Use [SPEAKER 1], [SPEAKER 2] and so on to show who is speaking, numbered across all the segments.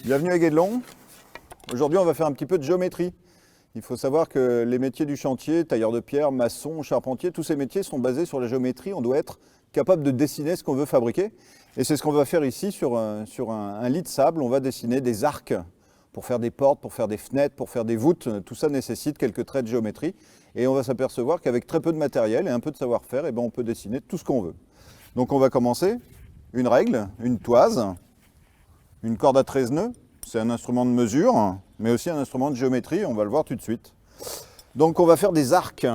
[SPEAKER 1] Bienvenue à Guédelon. Aujourd'hui, on va faire un petit peu de géométrie. Il faut savoir que les métiers du chantier, tailleur de pierre, maçon, charpentier, tous ces métiers sont basés sur la géométrie. On doit être capable de dessiner ce qu'on veut fabriquer. Et c'est ce qu'on va faire ici sur un lit de sable. On va dessiner des arcs pour faire des portes, pour faire des fenêtres, pour faire des voûtes. Tout ça nécessite quelques traits de géométrie. Et on va s'apercevoir qu'avec très peu de matériel et un peu de savoir-faire, on peut dessiner tout ce qu'on veut. Donc on va commencer. Une règle, une toise, une corde à 13 nœuds. C'est un instrument de mesure, mais aussi un instrument de géométrie, on va le voir tout de suite. Donc on va faire des arcs.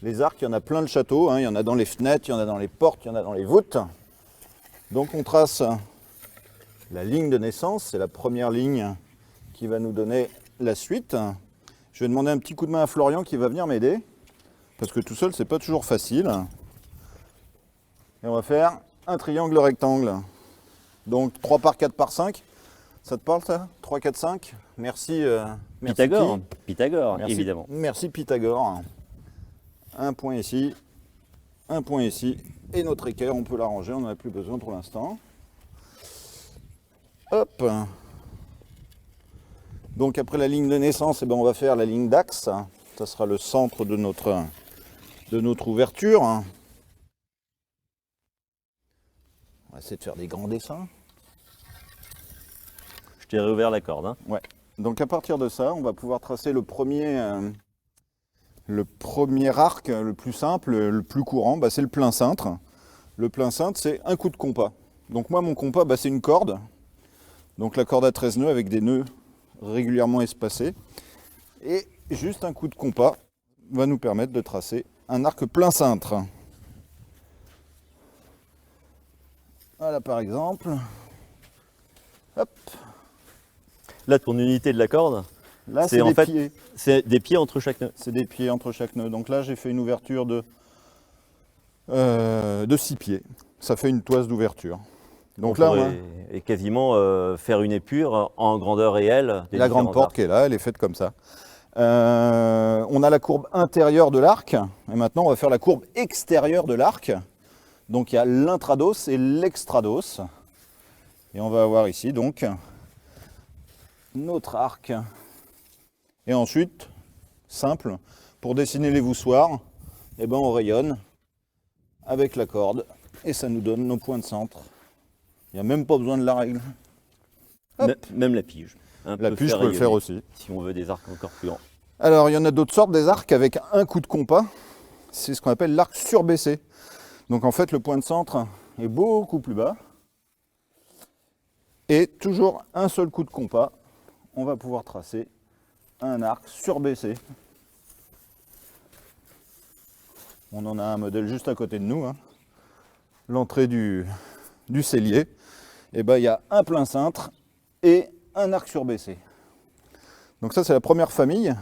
[SPEAKER 1] Les arcs, il y en a plein le château, il y en a dans les fenêtres, il y en a dans les portes, il y en a dans les voûtes. Donc on trace la ligne de naissance, c'est la première ligne qui va nous donner la suite. Je vais demander un petit coup de main à Florian qui va venir m'aider, parce que tout seul c'est pas toujours facile. Et on va faire un triangle rectangle. Donc 3 par 4 par 5. Ça te parle ça? 3, 4, 5. Merci.
[SPEAKER 2] Pythagore,
[SPEAKER 1] merci
[SPEAKER 2] Pythagore,
[SPEAKER 1] merci,
[SPEAKER 2] évidemment.
[SPEAKER 1] Merci Pythagore. Un point ici, un point ici. Et notre équerre, on peut l'arranger, on n'en a plus besoin pour l'instant. Hop. Donc après la ligne de naissance, on va faire la ligne d'axe. Ça sera le centre de notre ouverture. On va essayer de faire des grands dessins.
[SPEAKER 2] Je t'ai réouvert la corde.
[SPEAKER 1] Ouais. Donc à partir de ça, on va pouvoir tracer le premier arc, le plus simple, le plus courant, c'est le plein cintre. Le plein cintre, c'est un coup de compas. Donc moi, mon compas, c'est une corde. Donc la corde à 13 nœuds avec des nœuds régulièrement espacés. Et juste un coup de compas va nous permettre de tracer un arc plein cintre. Voilà par exemple. Hop.
[SPEAKER 2] Là, ton unité de la corde,
[SPEAKER 1] Là,
[SPEAKER 2] c'est en
[SPEAKER 1] des
[SPEAKER 2] fait
[SPEAKER 1] pieds.
[SPEAKER 2] c'est des pieds entre chaque nœud.
[SPEAKER 1] C'est des pieds entre chaque nœud. Donc là, j'ai fait une ouverture de 6 pieds. Ça fait une toise d'ouverture. Donc là,
[SPEAKER 2] et quasiment faire une épure en grandeur réelle.
[SPEAKER 1] la grande porte qui est là, elle est faite comme ça. On a la courbe intérieure de l'arc. Et maintenant, on va faire la courbe extérieure de l'arc. Donc il y a l'intrados et l'extrados. Et on va avoir ici donc notre arc. Et ensuite, simple, pour dessiner les voussoirs, on rayonne avec la corde et ça nous donne nos points de centre. Il n'y a même pas besoin de la règle.
[SPEAKER 2] Même la pige.
[SPEAKER 1] La pige, je peux le faire aussi.
[SPEAKER 2] Si on veut des arcs encore plus grands.
[SPEAKER 1] Alors, il y en a d'autres sortes, des arcs avec un coup de compas. C'est ce qu'on appelle l'arc surbaissé. Donc en fait, le point de centre est beaucoup plus bas. Et toujours un seul coup de compas, on va pouvoir tracer un arc surbaissé. On en a un modèle juste à côté de nous. L'entrée du cellier. Il y a un plein cintre et un arc surbaissé. Donc ça, c'est la première famille.